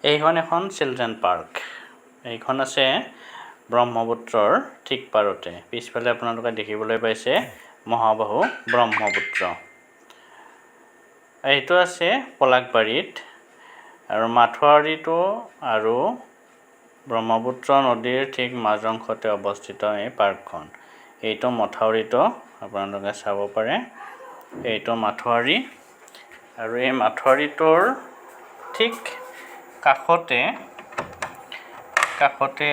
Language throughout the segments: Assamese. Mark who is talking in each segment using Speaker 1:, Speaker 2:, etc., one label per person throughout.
Speaker 1: এইখন এখন চিলড্ৰেন পাৰ্ক। এইখন আছে ব্ৰহ্মপুত্ৰৰ ঠিক পাৰতে। পিছফালে আপোনালোকে দেখিবলৈ পাইছে মহাবাহু ব্ৰহ্মপুত্ৰ। এইটো আছে পলাশবাৰীত, আৰু মাথোৱাৰীটো আৰু ব্ৰহ্মপুত্ৰ নদীৰ ঠিক মাজ অংশতে অৱস্থিত এই পাৰ্কখন। এইটো মথাউৰিটো আপোনালোকে চাব পাৰে। এইটো মাথোৱাৰী, আৰু এই মাথোৱাৰিটোৰ ঠিক কাষতে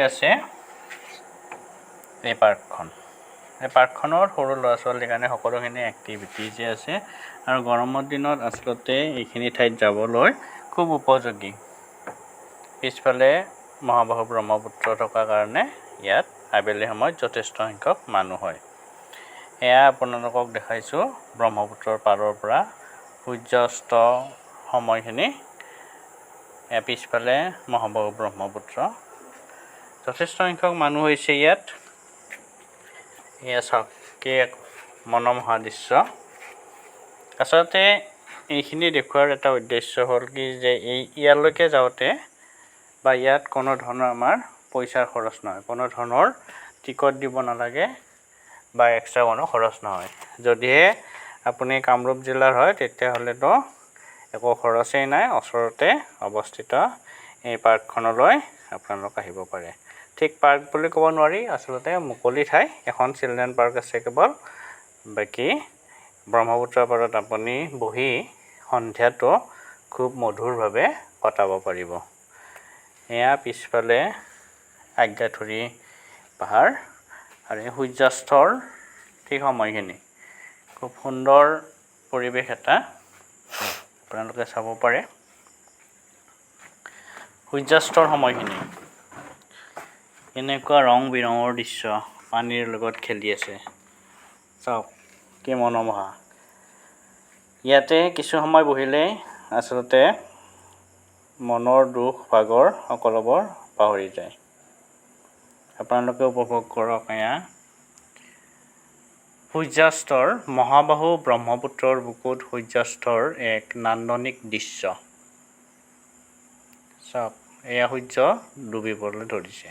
Speaker 1: আছে এই পাৰ্কখন। এই পাৰ্কখনৰ সৰু ল'ৰা ছোৱালীৰ কাৰণে সকলোখিনি এক্টিভিটিজে আছে, আৰু গৰমৰ দিনত আচলতে এইখিনি ঠাইত যাবলৈ খুব উপযোগী। পিছফালে মহাবাহু ব্ৰহ্মপুত্ৰ থকাৰ কাৰণে ইয়াত আবেলি সময়ত যথেষ্ট সংখ্যক মানুহ হয়। এয়া আপোনালোকক দেখাইছোঁ ব্ৰহ্মপুত্ৰৰ পাৰৰ পৰা সূৰ্যাস্ত সময়খিনি। পিছফালে মহাবাহু ব্ৰহ্মপুত্ৰ, যথেষ্ট সংখ্যক মানুহ হৈছে ইয়াত। এয়া চাওক কি এক মনোমোহা দৃশ্য। আচলতে এইখিনি দেখুওৱাৰ এটা উদ্দেশ্য হ'ল কি যে ইয়ালৈকে যাওঁতে বা ইয়াত কোনো ধৰণৰ আমাৰ পইচাৰ খৰচ নহয়, কোনো ধৰণৰ টিকট দিব নালাগে বা এক্সট্ৰা কোনো খৰচ নহয়। যদিহে আপুনি কামৰূপ জিলাৰ হয় তেতিয়াহ'লেতো একো খৰচেই নাই, ওচৰতে অৱস্থিত এই পাৰ্কখনলৈ আপোনালোক আহিব পাৰে। ঠিক পাৰ্ক বুলি ক'ব নোৱাৰি, আচলতে মুকলি ঠাই। এখন চিলড্ৰেন পাৰ্ক আছে কেৱল, বাকী ব্ৰহ্মপুত্ৰৰ পাৰত আপুনি বহি সন্ধিয়াটো খুব মধুৰভাৱে কটাব পাৰিব। এয়া পিছফালে আজ্ঞাধুৰি পাহাৰ, আৰু এই সূৰ্যাস্তৰ ঠিক সময়খিনি খুব সুন্দৰ পৰিৱেশ এটা আপোনালোকে চাব পাৰে। সূৰ্যাস্তৰ সময়খিনি এনেকুৱা ৰং বিৰঙৰ দৃশ্য পানীৰ লগত খেলি আছে, চাওক কি মনোমোহা। ইয়াতে কিছু সময় বহিলে আচলতে মনৰ দুখ ভাগৰ সকলোবোৰ পাহৰি যায়। আপোনালোকে উপভোগ কৰক। এয়া সূৰ্যাস্তৰ, মহাবাহু ব্ৰহ্মপুত্ৰৰ বুকুত সূৰ্যাস্তৰ এক নান্দনিক দৃশ্য। চাওক, এয়া সূৰ্য ডুবিবলৈ ধৰিছে।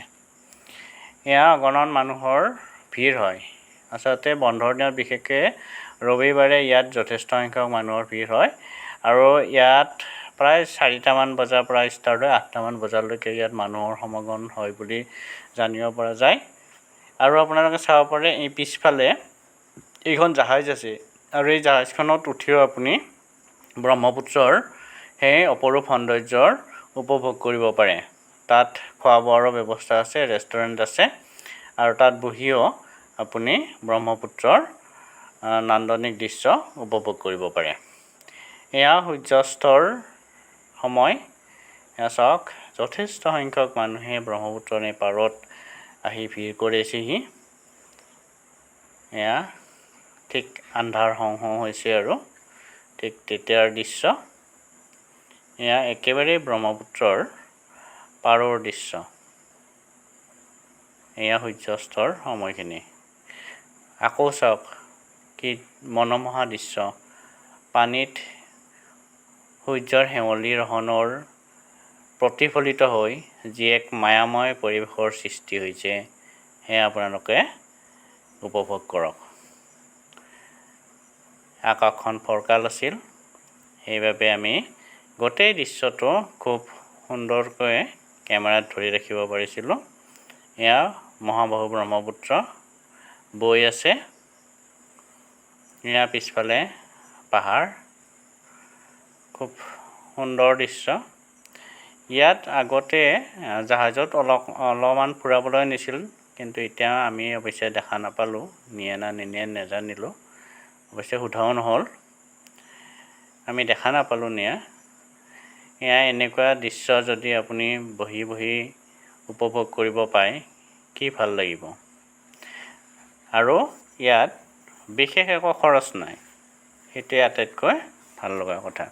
Speaker 1: এয়া অগণন মানুহৰ ভিৰ হয়। আচলতে বন্ধৰ দিনত বিশেষকৈ ৰবিবাৰে ইয়াত যথেষ্ট সংখ্যক মানুহৰ ভিৰ হয়, আৰু ইয়াত প্ৰায় 4টামান বজাৰ পৰা ষ্টাৰ্ট হয়, 8টামান বজালৈকে ইয়াত মানুহৰ সমাগম হয় বুলি জানিব পৰা যায়। আৰু আপোনালোকে চাব পাৰে এই পিছফালে এইখন জাহাজ আছে, আৰু এই জাহাজখনত উঠিও আপুনি ব্ৰহ্মপুত্ৰৰ সেই অপৰূপ সৌন্দৰ্যৰ উপভোগ কৰিব পাৰে। তাত খোৱা বোৱাৰো ব্যৱস্থা আছে, ৰেষ্টুৰেণ্ট আছে, আৰু তাত বহিও আপুনি ব্ৰহ্মপুত্ৰৰ নান্দনিক দৃশ্য উপভোগ কৰিব পাৰে। এয়া সূৰ্যাস্তৰ সময়। এয়া চাওক, যথেষ্ট সংখ্যক মানুহে ব্ৰহ্মপুত্ৰৰ এই পাৰত আহি ভিৰ কৰিছেহি। এয়া ঠিক আন্ধাৰ হওঁ হওঁ হৈছে, আৰু ঠিক তেতিয়াৰ দৃশ্য। এয়া একেবাৰে ব্ৰহ্মপুত্ৰৰ পাৰৰ দৃশ্য। এয়া সূৰ্যাস্তৰ সময়খিনি। আকৌ চাওক কি মনোমোহা দৃশ্য। পানীত সূৰ্যৰ শেৱলি ৰহনৰ প্ৰতিফলিত হৈ যি এক মায়াময় পৰিৱেশৰ সৃষ্টি হৈছে, সেয়া আপোনালোকে উপভোগ কৰক। আকাশখন ফৰকাল আছিল, সেইবাবে আমি গোটেই দৃশ্যটো খুব সুন্দৰকৈ কেমেৰাত ধৰি ৰাখিব পাৰিছিলোঁ। এয়া মহাবাহু ব্ৰহ্মপুত্ৰ বৈ আছে। এয়া পিছফালে পাহাৰ, খুব সুন্দৰ দৃশ্য। ইয়াত আগতে জাহাজত অলপমান ফুৰাবলৈ নিছিল, কিন্তু এতিয়া আমি অৱশ্যে দেখা নাপালোঁ, নিয়ে না নিনিয়ে নাজানিলোঁ, অৱশ্যে সোধাও নহ'ল, আমি দেখা নাপালোঁ নিয়া। এয়া এনেকুৱা দৃশ্য যদি আপুনি বহি বহি উপভোগ কৰিব পায়, কি ভাল লাগিব। আৰু ইয়াত বিশেষ একো খৰচ নাই, সেইটোৱে আটাইতকৈ ভাল লগা কথা।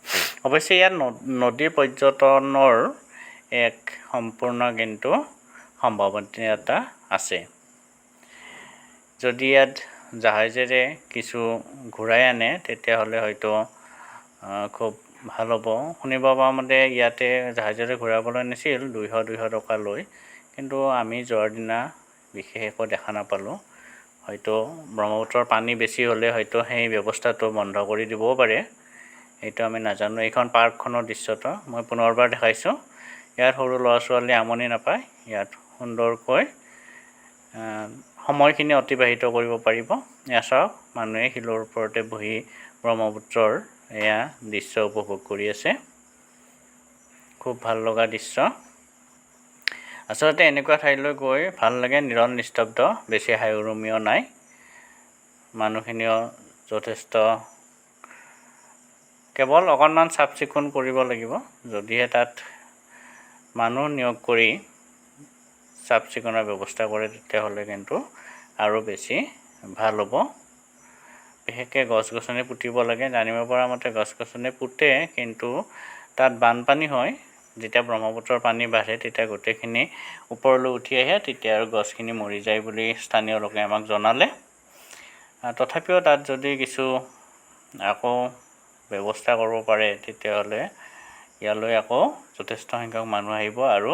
Speaker 1: অৱশ্যে ইয়াত নদী পৰ্যটনৰ এক সম্পূৰ্ণ কিন্তু সম্ভাৱনীয়তা আছে। যদি ইয়াত জাহাজেৰে কিছু ঘূৰাই আনে তেতিয়াহ'লে হয়তো খুব ভাল হ'ব। শুনিব পৰা মতে ইয়াতে জাহাজেৰে ঘূৰাবলৈ নিছিল 200 টকা লৈ, কিন্তু আমি যোৱাৰ দিনা বিশেষ একো দেখা নাপালোঁ। হয়তো ব্ৰহ্মপুত্ৰৰ পানী বেছি হ'লে হয়তো সেই ব্যৱস্থাটো বন্ধ কৰি দিবও পাৰে, এইটো আমি নাজানো। এইখন পাৰ্কখনৰ দৃশ্যটো মই পুনৰবাৰ দেখাইছোঁ। ইয়াত সৰু ল'ৰা ছোৱালী আমনি নাপায়, ইয়াত সুন্দৰকৈ সময়খিনি অতিবাহিত কৰিব পাৰিব। এয়া চাওক, মানুহে শিলৰ ওপৰতে বহি ব্ৰহ্মপুত্ৰৰ এয়া দৃশ্য উপভোগ কৰি আছে। খুব ভাল লগা দৃশ্য। আচলতে এনেকুৱা ঠাইলৈ গৈ ভাল লাগে, নিৰল নিস্তব্ধ, বেছি হাই উৰুমিও নাই। মানুহখিনিও যথেষ্ট, কেৱল অকণমান চাফ চিকুণ কৰিব লাগিব। যদিহে তাত মানুহ নিয়োগ কৰি চাফ চিকুণৰ ব্যৱস্থা কৰে তেতিয়াহ'লে কিন্তু আৰু বেছি ভাল হ'ব। বিশেষকৈ গছ গছনি পুতিব লাগে। জানিব পৰা মতে গছ গছনি পুতে, কিন্তু তাত বানপানী হয়। যেতিয়া ব্ৰহ্মপুত্ৰৰ পানী বাঢ়ে তেতিয়া গোটেইখিনি ওপৰলৈ উঠি আহে, তেতিয়া আৰু গছখিনি মৰি যায় বুলি স্থানীয় লোকে আমাক জনালে। তথাপিও তাত যদি কিছু আকৌ ব্যৱস্থা কৰিব পাৰে তেতিয়াহ'লে ইয়ালৈ আকৌ যথেষ্ট সংখ্যক মানুহ আহিব আৰু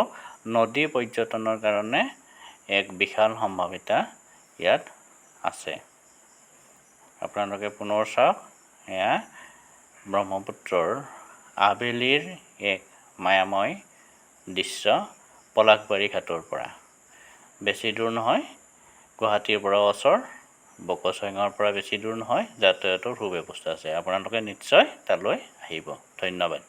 Speaker 1: নদী পৰ্যটনৰ কাৰণে এক বিশাল সম্ভাৱিতা ইয়াত আছে। আপোনালোকে পুনৰ চাওক, এয়া ব্ৰহ্মপুত্ৰৰ আবেলিৰ এক মায়াময় দৃশ্য পলাশবাৰী ঘাটৰ পৰা। বেছি দূৰ নহয়, গুৱাহাটীৰ পৰা ওচৰ, বকচয়ঙৰ পৰা বেছি দূৰ নহয়, যাতায়াতৰ সুব্যৱস্থা আছে। আপোনালোকে নিশ্চয় তালৈ আহিব। ধন্যবাদ।